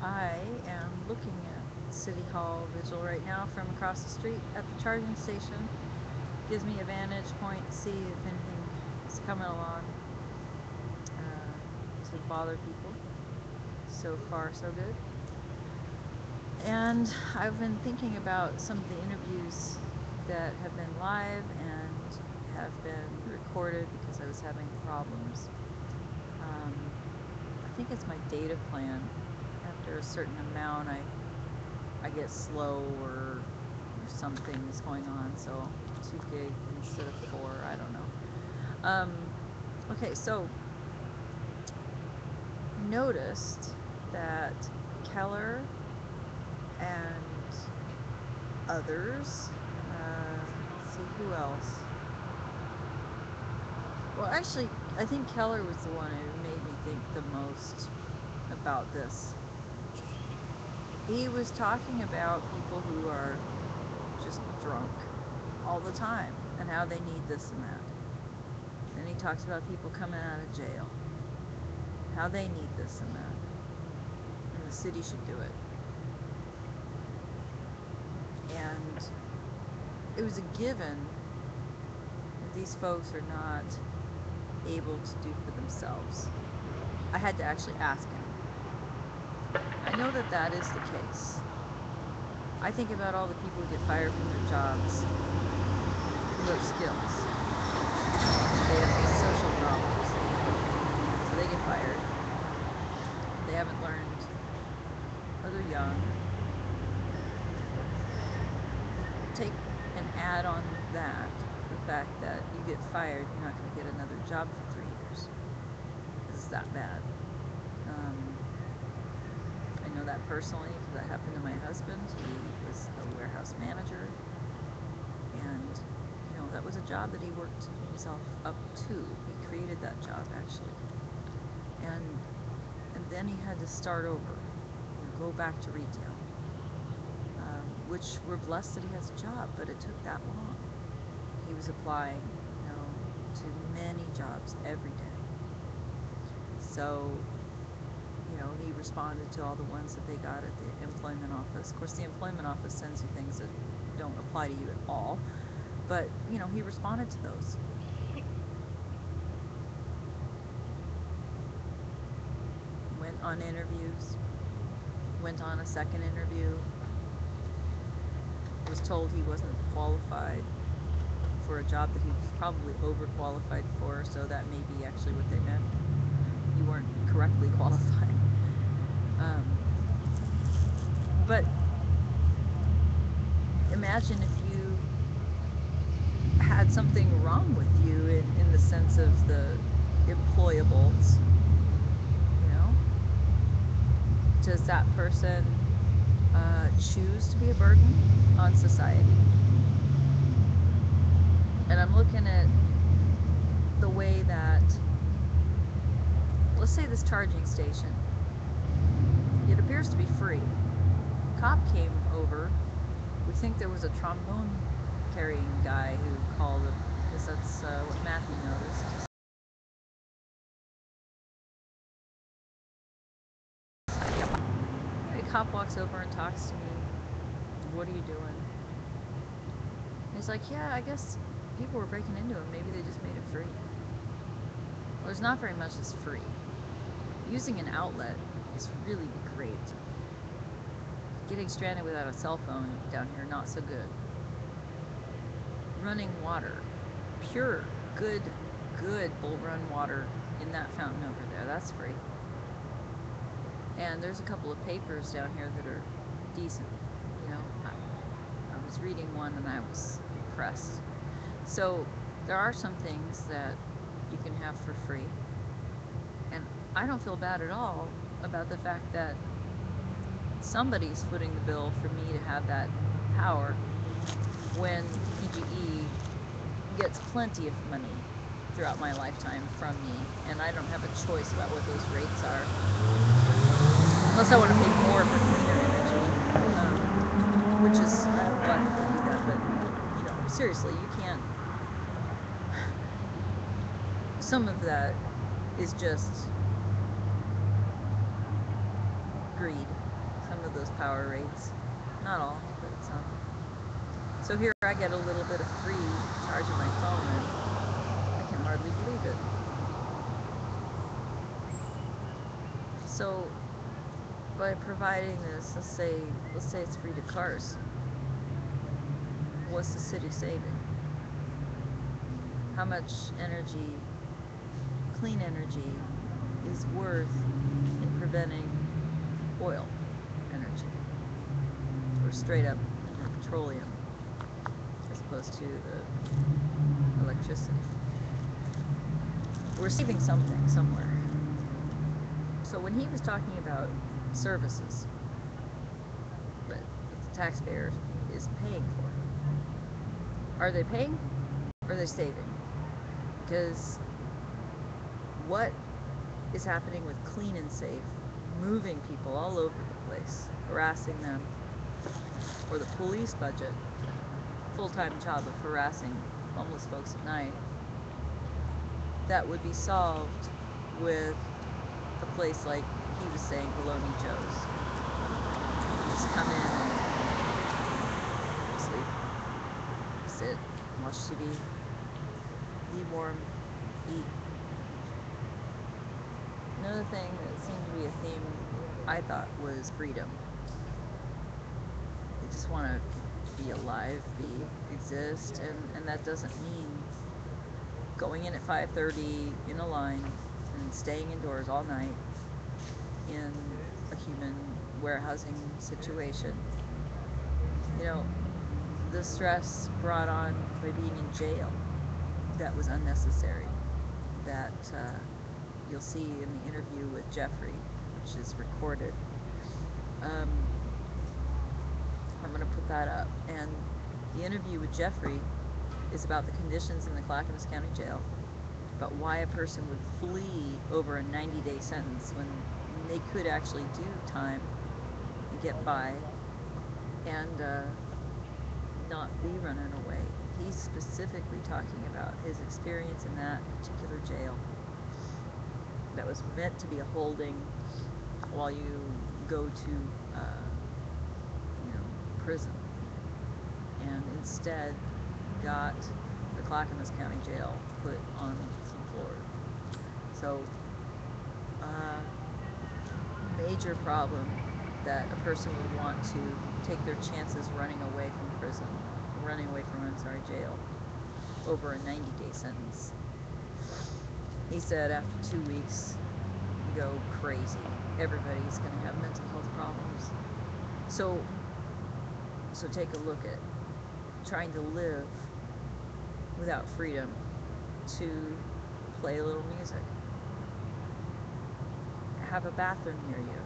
I am looking at City Hall Vigil right now from across the street at the charging station. Gives me a vantage point to see if anything is coming along to bother people. So far, so good. And I've been thinking about some of the interviews that have been live and have been recorded because I was having problems. I think it's my data plan. After a certain amount, I get slow or something's going on, so 2 gig instead of 4, I don't know. Okay, so noticed that Keller and others, let's see who else. Well, actually, I think Keller was the one who made me think the most about this. He was talking about people who are just drunk all the time and how they need this and that. Then he talks about people coming out of jail, how they need this and that, and the city should do it. And it was a given that these folks are not able to do for themselves. I had to actually ask him. I know that that is the case. I think about all the people who get fired from their jobs who have skills. They have these social problems, so they get fired. They haven't learned, or they're young. Take and add on that the fact that you get fired, you're not going to get another job for 3 years. It's that bad. I know that personally because that happened to my husband. He was a warehouse manager, and that was a job that he worked himself up to. He created that job actually, and then he had to start over, go back to retail. Which we're blessed that he has a job, but it took that long. He was applying, to many jobs every day. So, he responded to all the ones that they got at the employment office. Of course, the employment office sends you things that don't apply to you at all, but, he responded to those. Went on interviews, went on a second interview, was told he wasn't qualified for a job that he was probably overqualified for, so that may be actually what they meant. You weren't correctly qualified. But imagine if you had something wrong with you in the sense of the employables. Does that person choose to be a burden on society? And I'm looking at the way that, let's say this charging station, it appears to be free. A cop came over. We think there was a trombone carrying guy who called him, because that's what Matthew noticed. A cop walks over and talks to me. What are you doing? He's like, yeah, I guess people were breaking into him. Maybe they just made it free. Well, there's not very much that's free. Using an outlet is really great. Getting stranded without a cell phone down here, not so good. Running water, pure, good Bull Run water in that fountain over there, that's free. And there's a couple of papers down here that are decent. I was reading one and I was impressed. So there are some things that you can have for free, and I don't feel bad at all about the fact that somebody's footing the bill for me to have that power when PGE gets plenty of money throughout my lifetime from me, and I don't have a choice about what those rates are, unless I want to pay more for cleaner energy, which is, I'm glad that they do that, but seriously, you can't. Some of that is just freed some of those power rates. Not all, but some. So here I get a little bit of free charging my phone, and I can hardly believe it. So by providing this, let's say it's free to cars. What's the city saving? How much energy, clean energy, is worth in preventing oil energy, or straight up petroleum, as opposed to the electricity? We're saving something somewhere. So when he was talking about services that the taxpayer is paying for, are they paying or are they saving? Because what is happening with clean and safe, moving people all over the place, harassing them, or the police budget, full-time job of harassing homeless folks at night, that would be solved with a place like he was saying, Bologna Joe's. Just come in and sleep, sit, watch TV, be warm, eat. Another thing that seemed to be a theme, I thought, was freedom. They just want to be alive, exist, and that doesn't mean going in at 5:30 in a line and staying indoors all night in a human warehousing situation. You know, the stress brought on by being in jail, that was unnecessary. That you'll see in the interview with Jeffrey, which is recorded. I'm going to put that up. And the interview with Jeffrey is about the conditions in the Clackamas County Jail, about why a person would flee over a 90-day sentence when they could actually do time and get by and not be running away. He's specifically talking about his experience in that particular jail that was meant to be a holding while you go to prison, and instead got the Clackamas County Jail put on some floor. So major problem that a person would want to take their chances running away from prison, jail, over a 90-day sentence. He said after 2 weeks, you go crazy. Everybody's going to have mental health problems. So take a look at trying to live without freedom to play a little music, have a bathroom near you,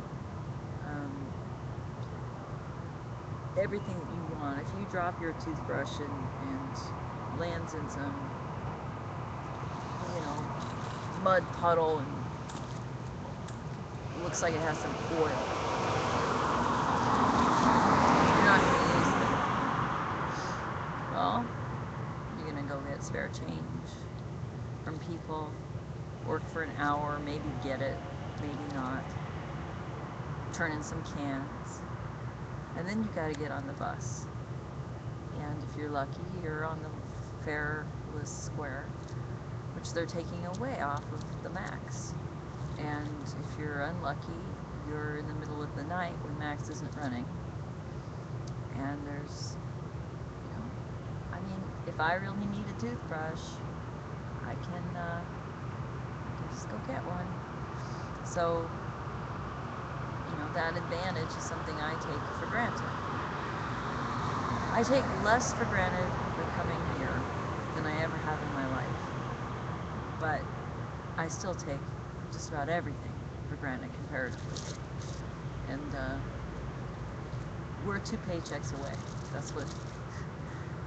everything that you want. If you drop your toothbrush and lands in some, mud puddle and it looks like it has some oil, you're not going to use it. Well, you're going to go get spare change from people, work for an hour, maybe get it, maybe not, turn in some cans, and then you got to get on the bus. And if you're lucky, you're on the fareless square, which they're taking away off of the Max. And if you're unlucky, you're in the middle of the night when Max isn't running. And there's, if I really need a toothbrush, I can just go get one. So, that advantage is something I take for granted. I take less for granted by coming here than I ever have in my life. But I still take just about everything for granted comparatively. And we're 2 paychecks away. That's what...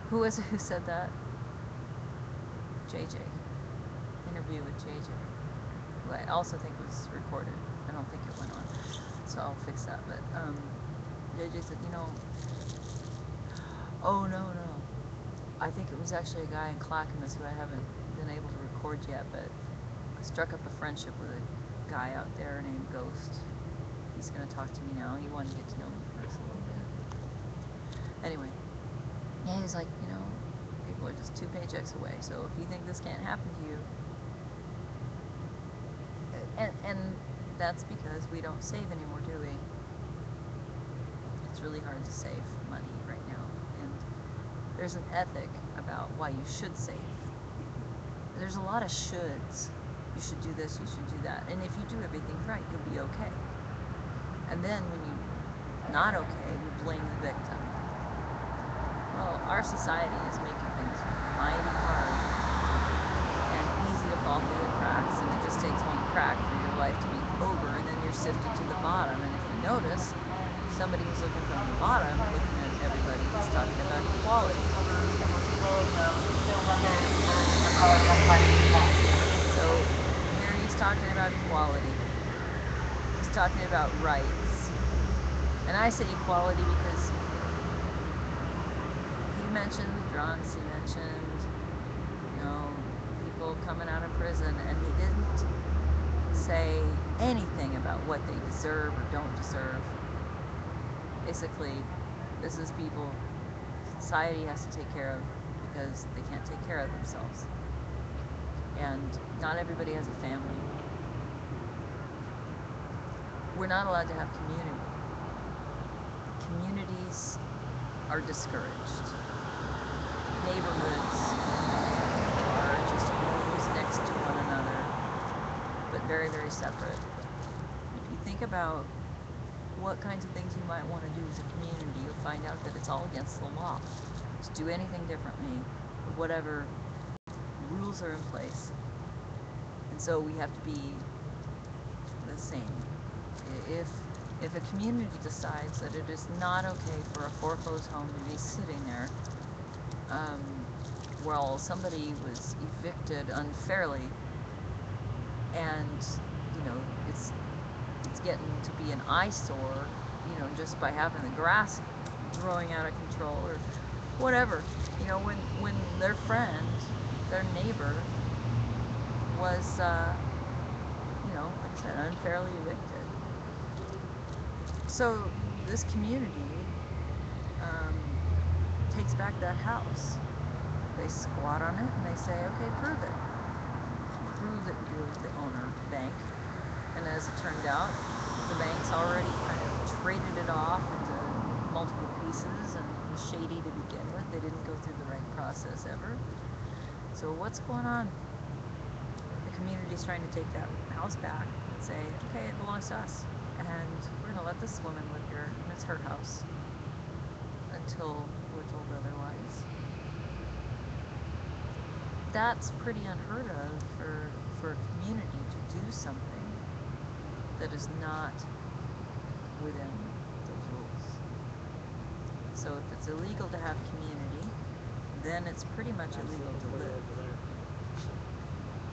Who was it who said that? JJ. Interview with JJ. Who I also think was recorded. I don't think it went on. So I'll fix that. But JJ said, oh no. I think it was actually a guy in Clackamas who I haven't been able to record yet, but I struck up a friendship with a guy out there named Ghost. he's going to talk to me now. He wanted to get to know me first a little bit. Anyway, yeah, he's like, you know, people are just 2 paychecks away. So if you think this can't happen to you, and that's because we don't save anymore, do we? It's really hard to save money right now, and there's an ethic about why you should save. There's a lot of shoulds. You should do this, you should do that, and if you do everything right, you'll be okay. And then when you're not okay, we blame the victim. Well, our society is making things mighty hard and easy to fall through the cracks, and it just takes one crack for your life to be over, and then you're sifted to the bottom. And if you notice, somebody who's looking from the bottom, looking at everybody, he's talking about equality. So here he's talking about equality. He's talking about rights. And I say equality because he mentioned drunks, he mentioned, you know, people coming out of prison, and he didn't say anything about what they deserve or don't deserve. Basically, this is people society has to take care of because they can't take care of themselves. And not everybody has a family. We're not allowed to have community. Communities are discouraged. Neighborhoods are just homes next to one another, but very, very separate. If you think about what kinds of things you might want to do as a community, you'll find out that it's all against the law to do anything differently, or whatever rules are in place. And so we have to be the same. If a community decides that it is not okay for a foreclosed home to be sitting there while somebody was evicted unfairly, and you know it's getting to be an eyesore, you know, just by having the grass growing out of control or whatever, you know, when their friend, their neighbor was you know, like I said, unfairly evicted. So this community takes back that house. They squat on it and they say, okay, prove it. Prove that you're the owner, bank. And as it turned out, the bank's already kind of traded it off into multiple pieces, and it was shady to begin with. They didn't go through the right process ever. So what's going on? The community's trying to take that house back and say, okay, it belongs to us. And we're going to let this woman live here, and it's her house, until we're told otherwise. That's pretty unheard of for a community to do something that is not within those rules. So if it's illegal to have community, then it's pretty much illegal to live.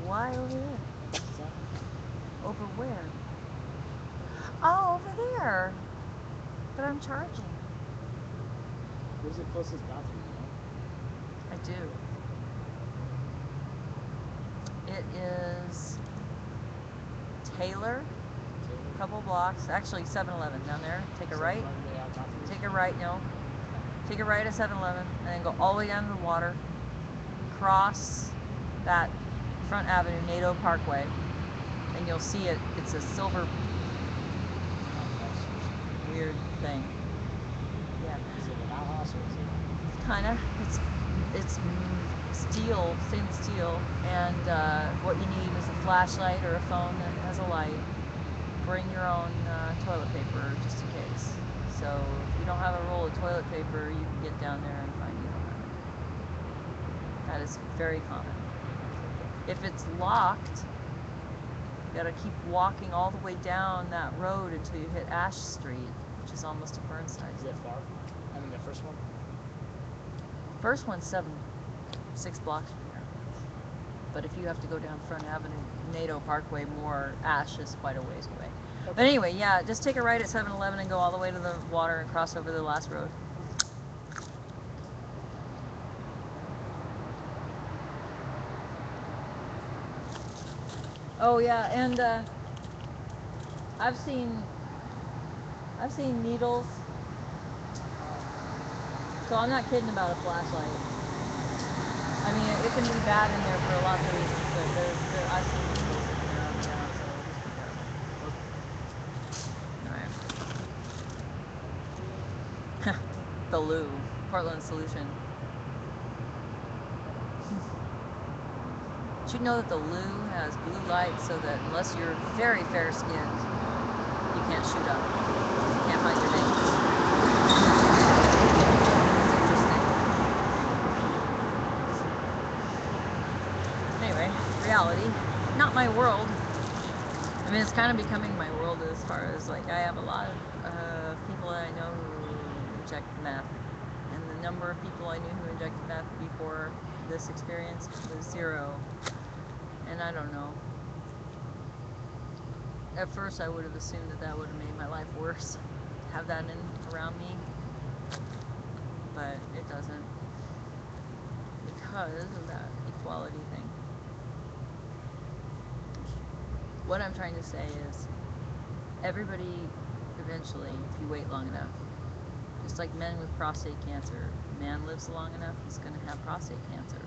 Why over there? Over where? Oh, over there. But I'm charging. Where's the closest bathroom, you know? I do. It is Taylor, a couple blocks, actually 7-Eleven down there. Take a right. Take a right, no. Take a right at 7-Eleven, and then go all the way down to the water, cross that Front Avenue, NATO Parkway, and you'll see it. It's a silver weird thing. Yeah. Is it an outhouse or is it? Kinda. It's steel, stainless steel, and what you need is a flashlight or a phone that has a light. Bring your own toilet paper just in case. So if you don't have a roll of toilet paper, you can get down there and find you don't have it. That is very common. If it's locked, you gotta keep walking all the way down that road until you hit Ash Street, which is almost a Burnside. Is it far? I mean, the first one? First one's 6 blocks from here. But if you have to go down Front Avenue, NATO Parkway, more, Ash is quite a ways away. Okay. But anyway, yeah, just take a right at 7-Eleven and go all the way to the water and cross over the last road. Oh yeah, and I've seen I've seen needles. So I'm not kidding about a flashlight. I mean, it can be bad in there for lots of reasons, but I've seen needles in there on the ground, so just be careful. Alright. The Lou. Portland Solution. Did you know that the Lou has blue light so that unless you're very fair skinned, you can't shoot up. You can't find your veins. Anyway, reality. Not my world. I mean, it's kind of becoming my world as far as, like, I have a lot of people that I know who inject meth. And the number of people I knew who injected meth before this experience was 0. And I don't know. At first I would have assumed that that would have made my life worse. Have that around me. But it doesn't. Because of that equality thing. What I'm trying to say is, everybody eventually, if you wait long enough, just like men with prostate cancer, man lives long enough, he's going to have prostate cancer.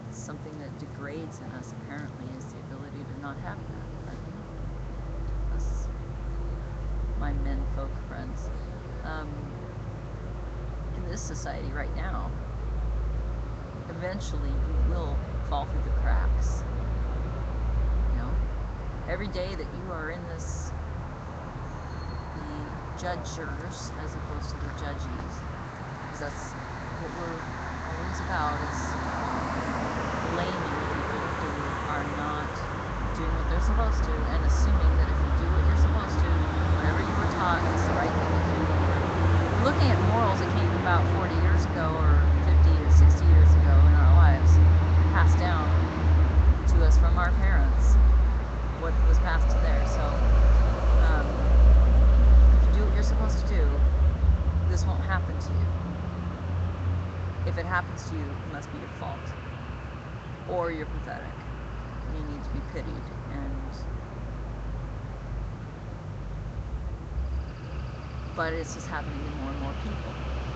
Something that degrades in us apparently is the ability to not have that. Like us, my men folk friends. In this society right now, eventually you will fall through the cracks. You know, every day that you are in this, the judgers as opposed to the judges, because that's what we're always about, is blaming people who are not doing what they're supposed to, and assuming that if you do what you're supposed to, whatever you were taught is the right thing to do. We're looking at morals that came about 40 years ago, or 50 or 60 years ago in our lives, passed down to us from our parents, what was passed to theirs. So if you do what you're supposed to do, this won't happen to you. If it happens to you, it must be your fault. Or you're pathetic. You need to be pitied. But it's just happening to more and more people.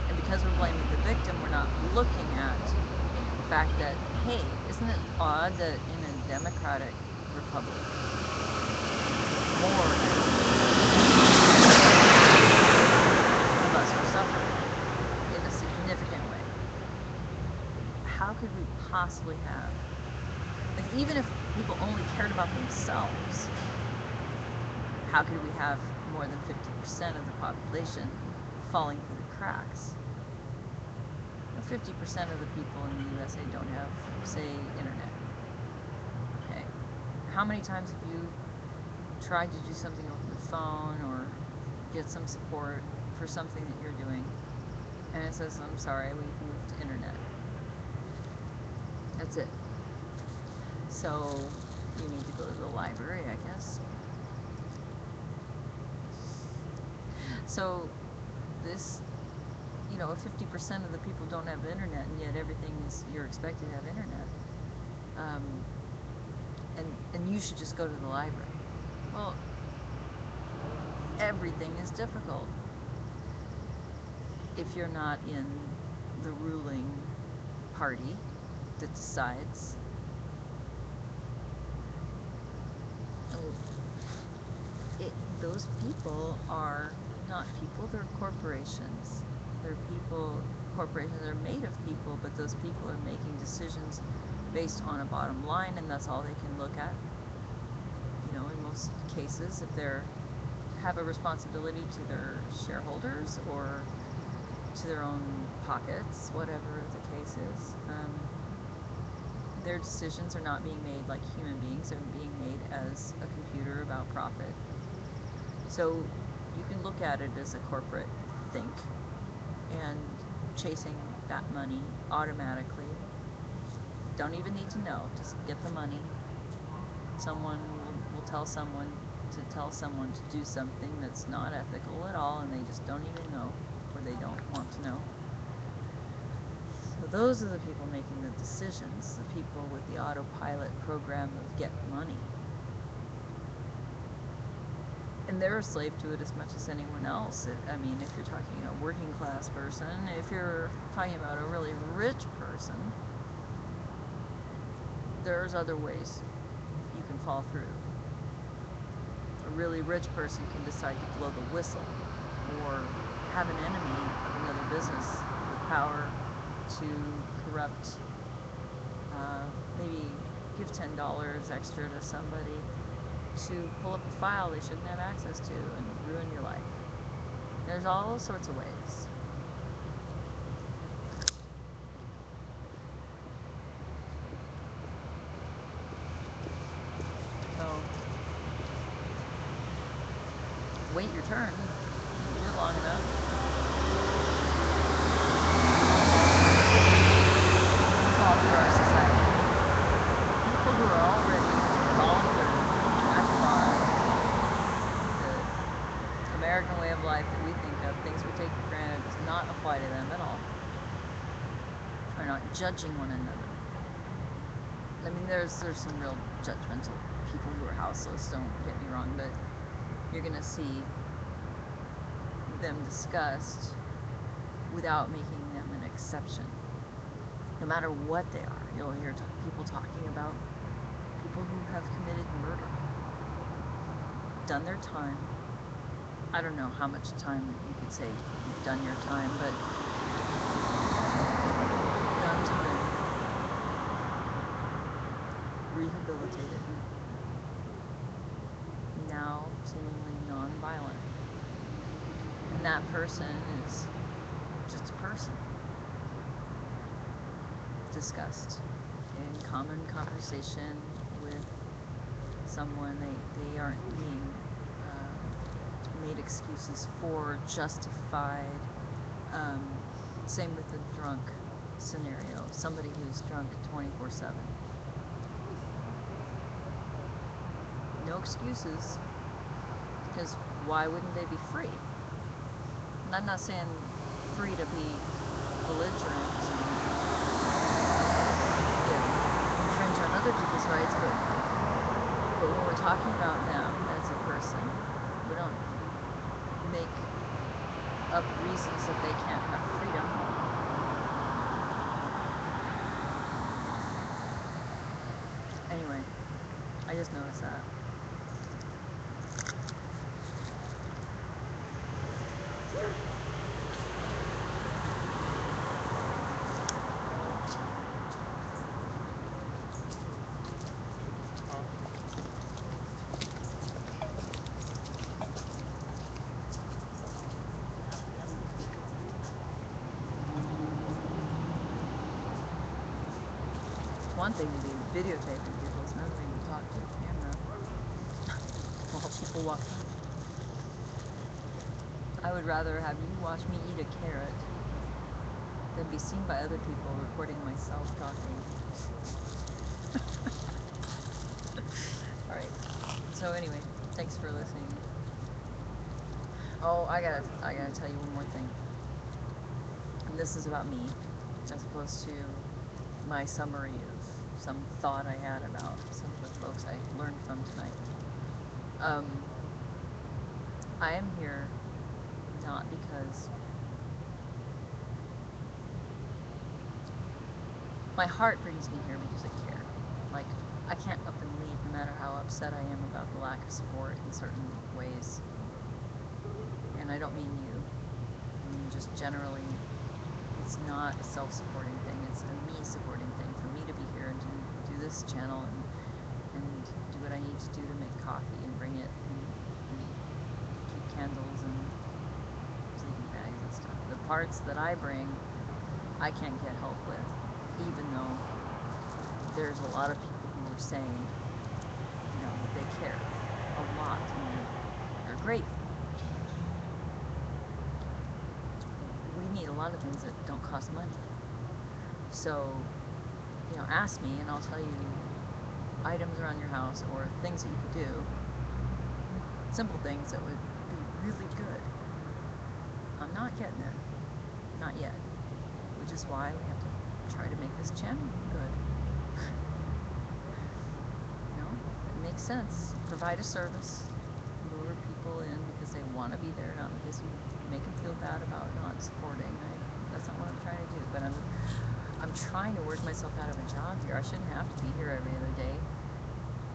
And because we're blaming the victim, we're not looking at the fact that, hey, isn't it odd that in a democratic republic, more of us are suffering in a significant way? How could we possibly have, like, even if people only cared about themselves, how could we have more than 50% of the population falling through the cracks? 50% of the people in the USA don't have, say, internet. Okay. How many times have you tried to do something over the phone or get some support for something that you're doing, and it says, I'm sorry, we've moved to internet? That's it. So you need to go to the library, I guess. So this, you know, 50% of the people don't have internet, and yet everything is, you're expected to have internet. And you should just go to the library. Well, everything is difficult if you're not in the ruling party that decides. Those people are not people, they're corporations. They're people, corporations are made of people, but those people are making decisions based on a bottom line, and that's all they can look at. You know, in most cases, if they have a responsibility to their shareholders or to their own pockets, whatever the case is, their decisions are not being made like human beings, they're being made as a computer about profit. So you can look at it as a corporate think, and chasing that money automatically. Don't even need to know, just get the money. Someone will tell someone to do something that's not ethical at all, and they just don't even know, or they don't want to know. So those are the people making the decisions, the people with the autopilot program of get money. And they're a slave to it as much as anyone else. I mean, if you're talking a working class person, if you're talking about a really rich person, there's other ways you can fall through. A really rich person can decide to blow the whistle or have an enemy of another business with power to corrupt, maybe give $10 extra to somebody to pull up a file they shouldn't have access to and ruin your life. There's all sorts of ways. So, wait your turn. You do it long enough. It's all for our society. People who are already volunteering at the American way of life that we think of, things we take for granted, does not apply to them at all. Are not judging one another. I mean, there's some real judgmental people who are houseless, don't get me wrong, but you're going to see them discussed without making them an exception. No matter what they are, you'll hear people talking about people who have committed murder, done their time. I don't know how much time you could say you've done your time, but done time, rehabilitated, now seemingly non-violent. And that person is just a person discussed in common conversation with someone. They aren't being made excuses for, justified. Same with the drunk scenario, somebody who's drunk 24/7. No excuses, because why wouldn't they be free? And I'm not saying free to be belligerent and infringe on other people's rights, but when we're talking about them as a person, we don't make up reasons that they can't have freedom. Anyway, I just noticed that. One thing to be videotaping people, it's another thing to talk to the camera while people walk by. I would rather have you watch me eat a carrot than be seen by other people recording myself talking. Alright, so anyway, thanks for listening. Oh, I gotta tell you one more thing. And this is about me, as opposed to my summary of some thought I had about some of the folks I learned from tonight. I am here not because my heart brings me here because I care. Like, I can't up and leave no matter how upset I am about the lack of support in certain ways. And I don't mean you. I mean just generally, it's not a self-supporting thing. It's a me-supporting thing for me to be here and to do this channel and do what I need to do to make coffee and bring it and keep candles and sleeping bags and stuff. The parts that I bring, I can't get help with, even though there's a lot of people who are saying, you know, that they care a lot and they're great. We need a lot of things that don't cost money. So, you know, ask me and I'll tell you items around your house or things that you could do. Simple things that would be really good. I'm not getting there. Not yet. Which is why we have to try to make this channel good. You know, it makes sense. Provide a service, lure people people in because they want to be there, not because you make them feel bad about not supporting. That's not what I'm trying to do. But I'm trying to work myself out of a job here. I shouldn't have to be here every other day.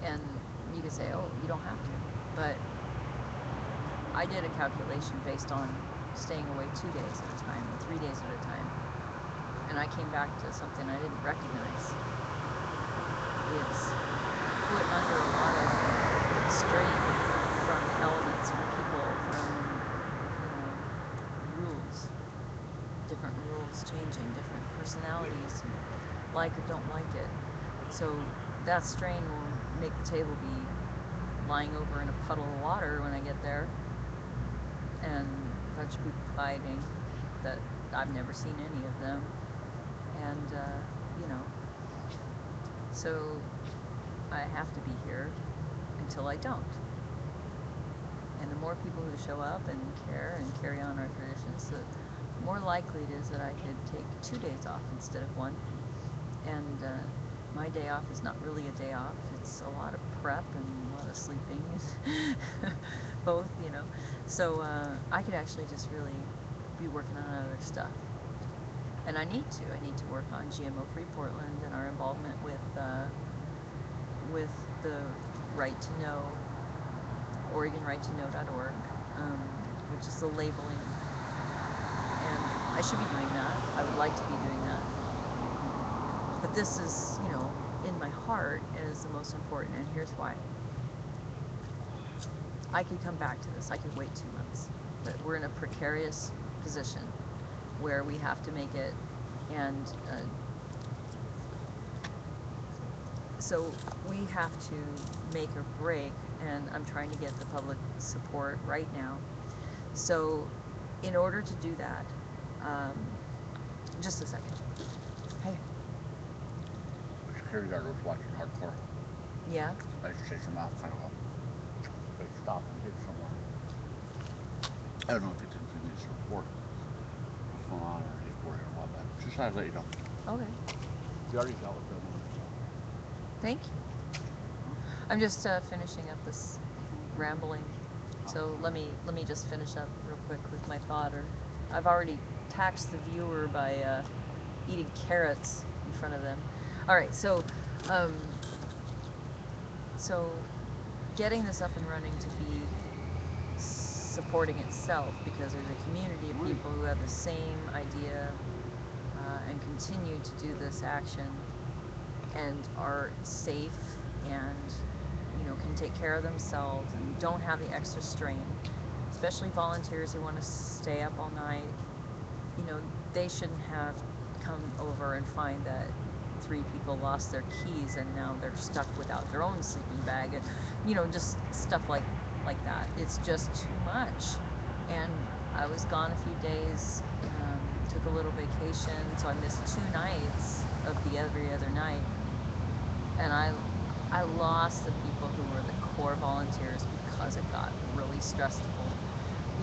And you could say, oh, you don't have to. But I did a calculation based on staying away 2 days at a time and 3 days at a time. And I came back to something I didn't recognize. It's put under a lot of strain from elements, from people, from rules, different rules changing, different personalities, like or don't like it. So that strain will make the table be lying over in a puddle of water when I get there, and a bunch of people fighting that I've never seen any of them, and so I have to be here until I don't. And the more people who show up and care and carry on our traditions, the more likely it is that I could take 2 days off instead of one. And my day off is not really a day off. It's a lot of prep and a lot of sleeping, both, So I could actually just really be working on other stuff. And I need to. I need to work on GMO-free Portland and our involvement with the Right to Know, OregonRightToKnow.org, which is the labeling. And I should be doing that. I would like to be doing that. But this is, in my heart, is the most important, and here's why. I could come back to this. I could wait 2 months. But we're in a precarious position where we have to make it, and so we have to make or break, and I'm trying to get the public support right now. So in order to do that, just a second. Hey. Security guard was watching hardcore. Yeah? I just chased him out, kind of they stopped and hid somewhere. I don't know if it's in previous report what's going on or if we're about that. Just thought I'd let you know. Okay. You already dealt with them. Thank you. I'm just finishing up this rambling. So let me just finish up real quick with my thought. Or I've already taxed the viewer by eating carrots in front of them. All right, so getting this up and running to be supporting itself, because there's a community of people who have the same idea and continue to do this action and are safe and can take care of themselves and don't have the extra strain, especially volunteers who want to stay up all night. They shouldn't have come over and find that 3 people lost their keys and now they're stuck without their own sleeping bag, and just stuff like that. It's just too much. And I was gone a few days, took a little vacation, so I missed 2 nights of the every other night, and I lost the people who were the core volunteers because it got really stressful.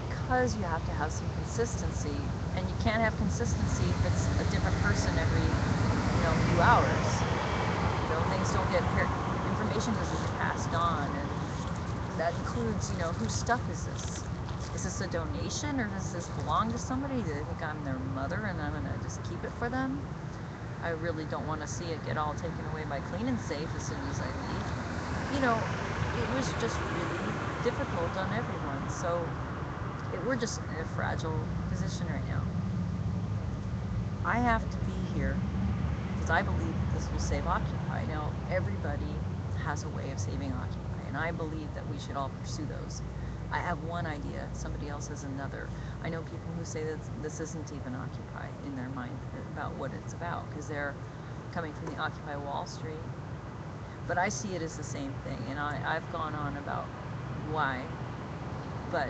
Because you have to have some consistency, and you can't have consistency if it's a different person every few hours. Things don't get information doesn't get passed on, and that includes whose stuff is this? Is this a donation, or does this belong to somebody? Do they think I'm their mother and I'm gonna just keep it for them? I really don't want to see it get all taken away by Clean and Safe as soon as I leave. It was just really difficult on everyone. So we're just in a fragile position right now. I have to be here because I believe that this will save Occupy. Now, everybody has a way of saving Occupy, and I believe that we should all pursue those. I have one idea, somebody else has another. I know people who say that this isn't even Occupy in their mind about what it's about, because they're coming from the Occupy Wall Street. But I see it as the same thing, and I've gone on about why. But,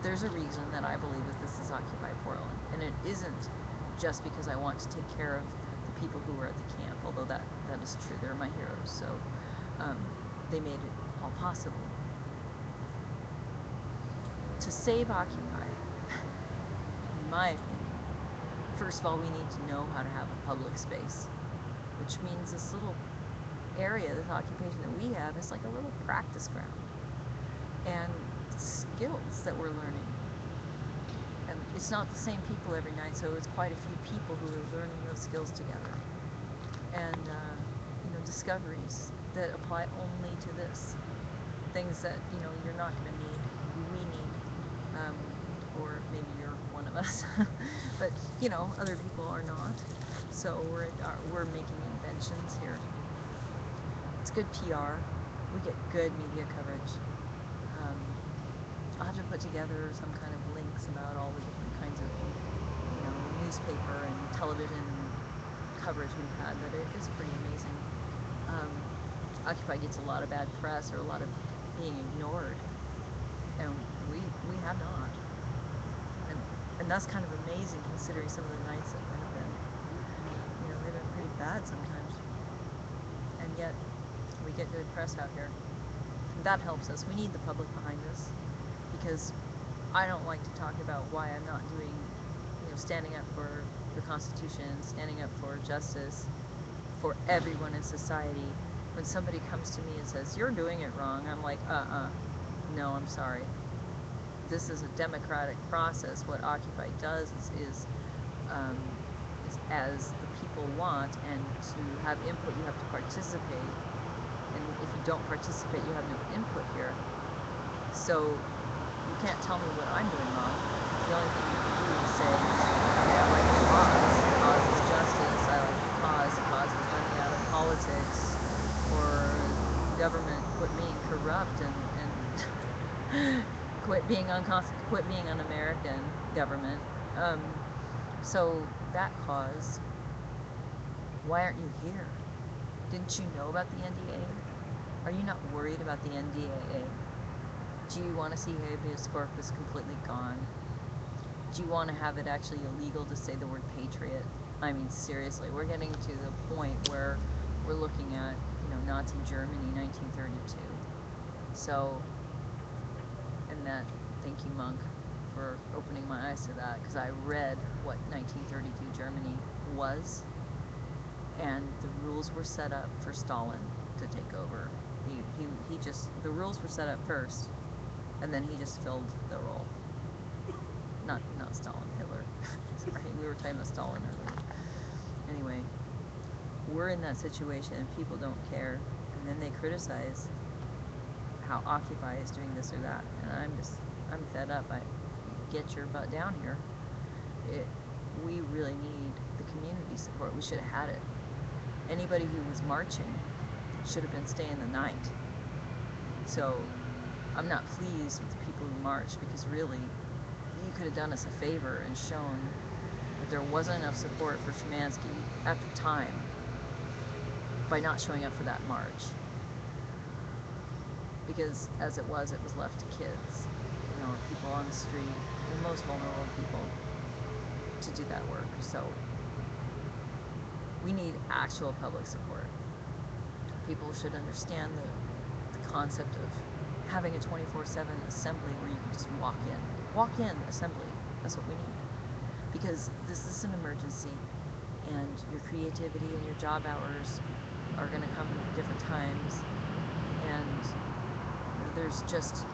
there's a reason that I believe that this is Occupy Portland, and it isn't just because I want to take care of the people who were at the camp, although that is true. They're my heroes, so they made it all possible. To save Occupy, in my opinion, first of all, we need to know how to have a public space, which means this little area, this occupation that we have, is like a little practice ground. and skills that we're learning. And it's not the same people every night, so it's quite a few people who are learning those skills together. And, discoveries that apply only to this. Things that, you're not going to need, we need, um, or maybe you're one of us. But, other people are not. So we're making inventions here. It's good PR. We get good media coverage. I'll have to put together some kind of links about all the different kinds of, newspaper and television coverage we've had, but it is pretty amazing. Occupy gets a lot of bad press or a lot of being ignored, and we have not. And that's kind of amazing considering some of the nights that have been, they've been pretty bad sometimes. And yet, we get good press out here. And that helps us. We need the public behind us, because I don't like to talk about why I'm not doing, standing up for the Constitution, standing up for justice for everyone in society. When somebody comes to me and says, "You're doing it wrong," I'm like, no, I'm sorry. This is a democratic process. What Occupy does is as the people want, and to have input, you have to participate. And if you don't participate, you have no input here. So you can't tell me what I'm doing wrong. The only thing you can do is say, okay, I like the cause. The cause is justice. I like the cause. The cause is running out of politics, or government quit being corrupt and quit being un-American government. So that cause. Why aren't you here? Didn't you know about the NDA? Are you not worried about the NDAA? Do you want to see habeas corpus completely gone? Do you want to have it actually illegal to say the word patriot? I mean, seriously, we're getting to the point where we're looking at, Nazi Germany, 1932. So, and that, thank you, Monk, for opening my eyes to that, because I read what 1932 Germany was, and the rules were set up for Stalin to take over. He just, the rules were set up first, and then he just filled the role. Not Stalin, Hitler. Sorry, we were talking about Stalin earlier. Anyway, we're in that situation and people don't care, and then they criticize how Occupy is doing this or that, and I'm fed up. Get your butt down here. We really need the community support. We should have had it. Anybody who was marching should have been staying the night. So I'm not pleased with the people who marched, because really, you could have done us a favor and shown that there wasn't enough support for Szymanski at the time by not showing up for that march. Because as it was left to kids, people on the street, the most vulnerable people, to do that work. So we need actual public support. People should understand the concept of having a 24/7 assembly where you can just walk in assembly. That's what we need, because this is an emergency, and your creativity and your job hours are going to come at different times, and there's just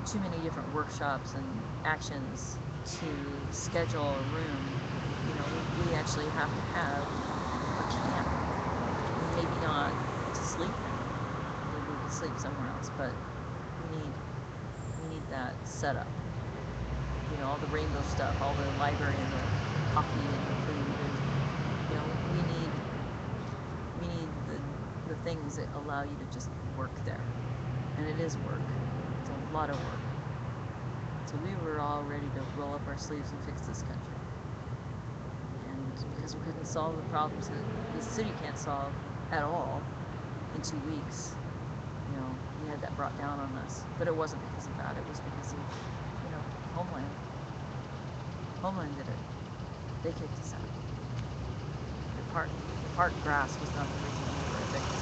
too many different workshops and actions to schedule a room. We actually have to have a camp, maybe not to sleep in. Maybe we can sleep somewhere else, but we need that set up. All the rainbow stuff, all the library and the coffee and the food, and we need the things that allow you to just work there. And it is work. It's a lot of work. So we were all ready to roll up our sleeves and fix this country. And because we couldn't solve the problems that the city can't solve at all in 2 weeks, we had that brought down on us. But it wasn't because of that. It was because of, Homeland. Homeland did it. They kicked us out. The park grass was not the reason we were evicted.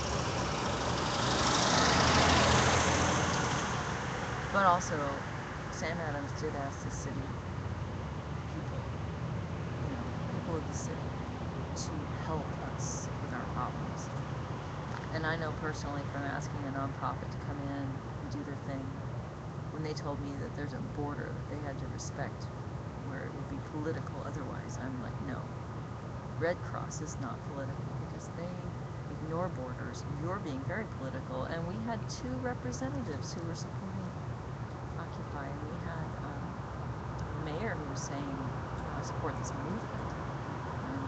But also, Sam Adams did ask the city people of the city, to help us with our problems. And I know personally from asking a nonprofit to come in and do their thing, And they told me that there's a border that they had to respect where it would be political otherwise. I'm like, no. Red Cross is not political because they ignore borders. You're being very political. And we had 2 representatives who were supporting Occupy. And we had a mayor who was saying, I support this movement.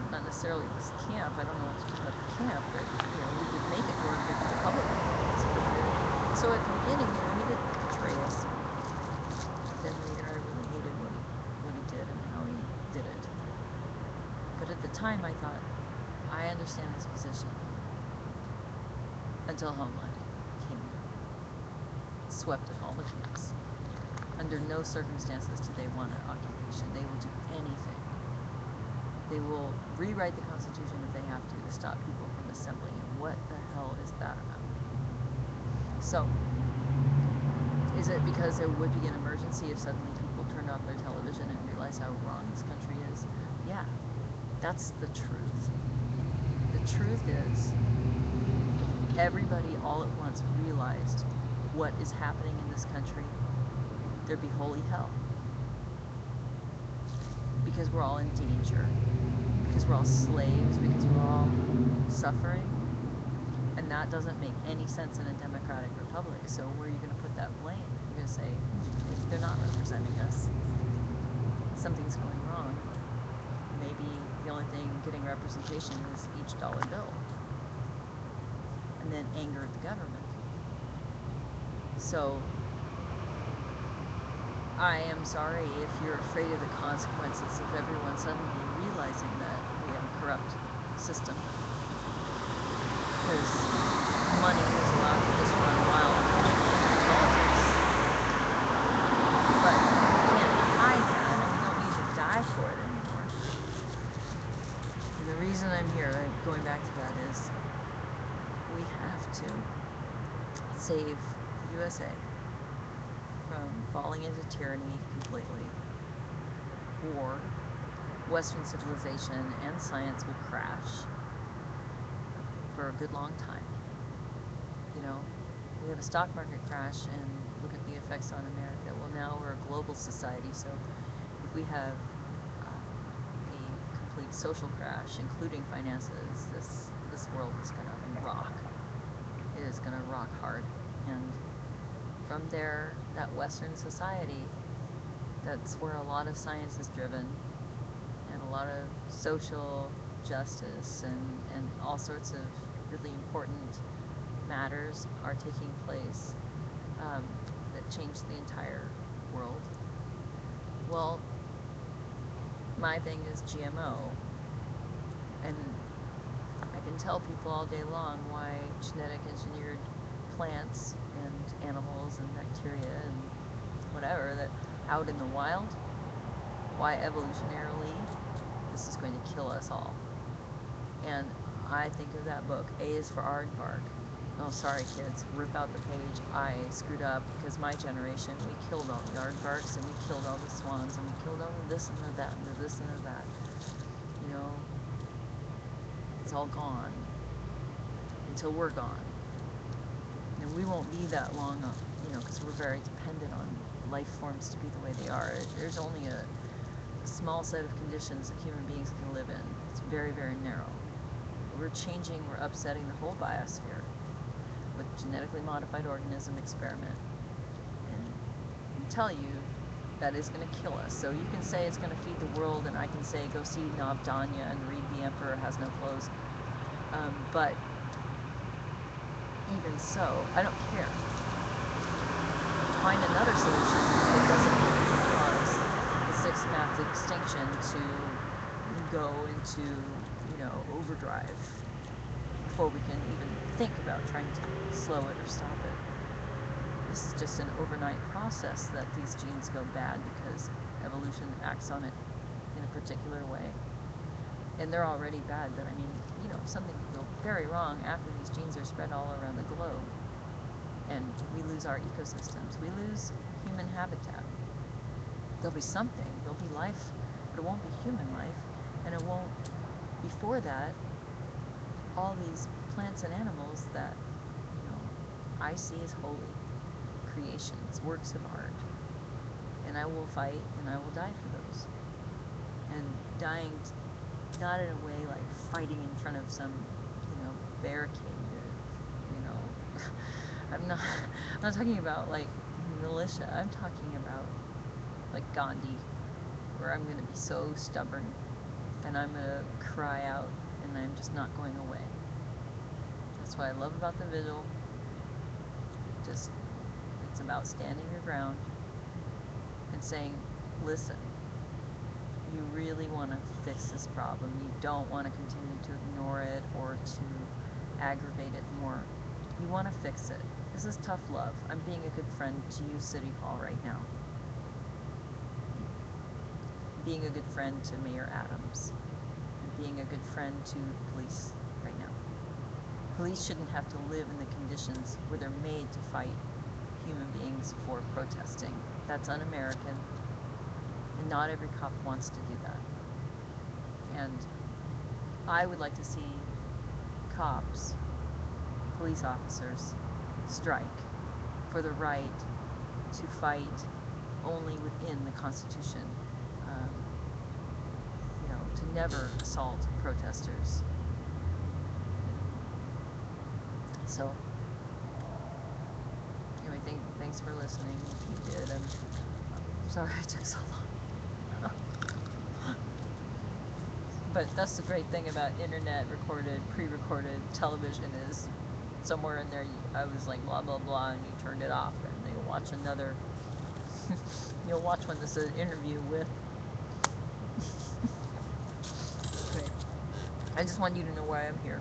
Not necessarily this camp. I don't know what to do about the camp, but we could make it work if the public supported it. So at the beginning, he did betray us. Then later, I really hated what he did and how he did it. But at the time, I thought, I understand his position. Until Homeland came in, swept up all the camps. Under no circumstances do they want an occupation. They will do anything. They will rewrite the Constitution if they have to stop people from assembling. And what the hell is that about? So, is it because there would be an emergency if suddenly people turned off their television and realized how wrong this country is? Yeah, that's the truth. The truth is, everybody all at once realized what is happening in this country. There'd be holy hell. Because we're all in danger. Because we're all slaves. Because we're all suffering. And that doesn't make any sense in a democratic republic. So where are you going to put that blame? You're going to say, if they're not representing us, something's going wrong. Maybe the only thing getting representation is each dollar bill. And then anger at the government. So I am sorry if you're afraid of the consequences of everyone suddenly realizing that we have a corrupt system. Because money is allowed to just run wild in politics. But we can't hide that, and we don't need to die for it anymore. And the reason I'm here, going back to that, is we have to save the USA from falling into tyranny completely, or Western civilization and science will crash for a good long time. We have a stock market crash, and look at the effects on America. Well, now we're a global society, so if we have a complete social crash, including finances, this world is going to rock. It is going to rock hard. And from there, that Western society, that's where a lot of science is driven, and a lot of social justice and all sorts of really important matters are taking place that change the entire world. Well, my thing is GMO, and I can tell people all day long why genetic engineered plants and animals and bacteria and whatever that out in the wild, why evolutionarily this is going to kill us all. And I think of that book, A is for Aardvark. Oh, sorry kids, rip out the page. I screwed up because my generation, we killed all the aardvarks and we killed all the swans and we killed all the this and the that and the this and the that. It's all gone until we're gone. And we won't be that long, because we're very dependent on life forms to be the way they are. There's only a small set of conditions that human beings can live in. It's very, very narrow. We're upsetting the whole biosphere with genetically modified organism experiment. And I can tell you that is going to kill us. So you can say it's going to feed the world, and I can say go see Navdanya and read The Emperor Has No Clothes. But even so, I don't care. Find another solution that doesn't cause the sixth mass extinction to go into, overdrive before we can even think about trying to slow it or stop it. This is just an overnight process that these genes go bad because evolution acts on it in a particular way. And they're already bad, but something could go very wrong after these genes are spread all around the globe. And we lose our ecosystems. We lose human habitat. There'll be something. There'll be life, but it won't be human life. And it won't, before that, all these plants and animals that, I see as holy creations, works of art. And I will fight and I will die for those. And dying, not in a way like fighting in front of some, barricade. I'm not. I'm not talking about like militia. I'm talking about like Gandhi, where I'm going to be so stubborn and I'm going to cry out and I'm just not going away. That's what I love about the vigil. Just, it's about standing your ground and saying, listen, you really want to fix this problem. You don't want to continue to ignore it or to aggravate it more. You want to fix it. This is tough love. I'm being a good friend to you, City Hall, right now. Being a good friend to Mayor Adams. And being a good friend to the police right now. Police shouldn't have to live in the conditions where they're made to fight human beings for protesting. That's un-American. And not every cop wants to do that. And I would like to see cops, police officers, strike for the right to fight only within the Constitution. To never assault protesters. So, anyway, thanks for listening. If you did, I'm sorry it took so long. But that's the great thing about internet recorded, pre-recorded television is somewhere in there I was like blah blah blah and you turned it off and you'll watch another you'll watch one that's an interview with. Okay. I just want you to know why I'm here,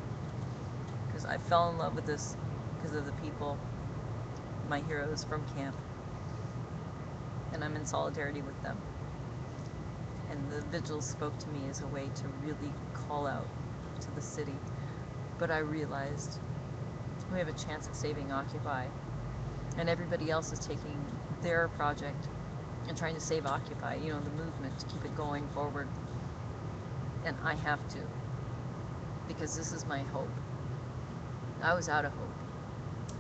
because I fell in love with this because of the people, my heroes from camp, and I'm in solidarity with them. And the vigil spoke to me as a way to really call out to the city. But I realized we have a chance at saving Occupy, and everybody else is taking their project and trying to save Occupy, the movement, to keep it going forward. And I have to, because this is my hope. I was out of hope.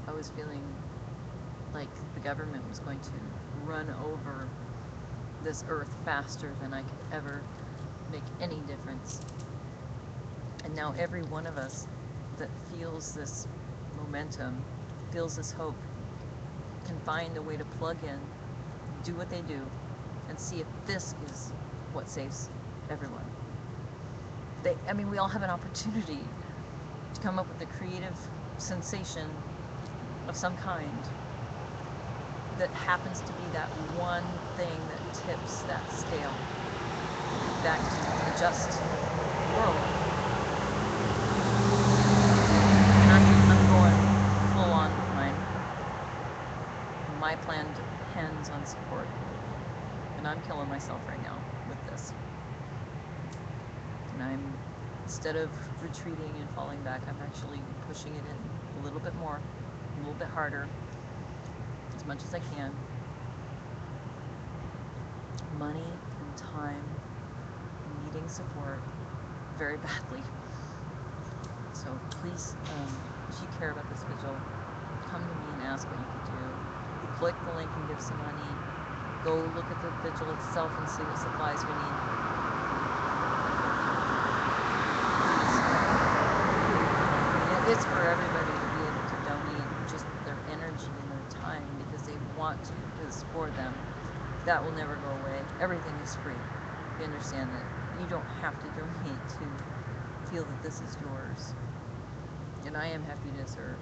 I was feeling like the government was going to run over this earth faster than I could ever make any difference. And now every one of us that feels this momentum, feels this hope, can find a way to plug in, do what they do, and see if this is what saves everyone. We all have an opportunity to come up with a creative sensation of some kind that happens to be that one thing that tips that scale back to a just world. And I'm going full on with mine. My plan depends on support. And I'm killing myself right now with this. And instead of retreating and falling back, I'm actually pushing it in a little bit more, a little bit harder, as much as I can. Money and time, needing support very badly. So please, if you care about this vigil, come to me and ask what you can do. Click the link and give some money. Go look at the vigil itself and see what supplies we need. It's for everybody to be able to donate just their energy and their time because they want to, because it's for them. That will never go away. Everything is free. You understand that you don't have to donate to feel that this is yours. And I am happy to serve.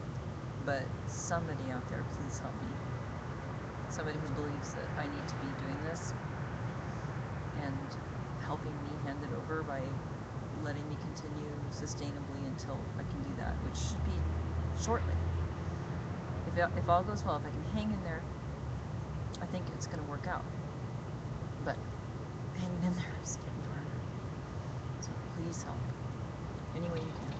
But somebody out there, please help me. Somebody who believes that I need to be doing this and helping me hand it over by letting me continue sustainably until I can do that, which should be shortly. If all goes well, if I can hang in there, I think it's going to work out. But hanging in there is getting harder. So please help any way you can.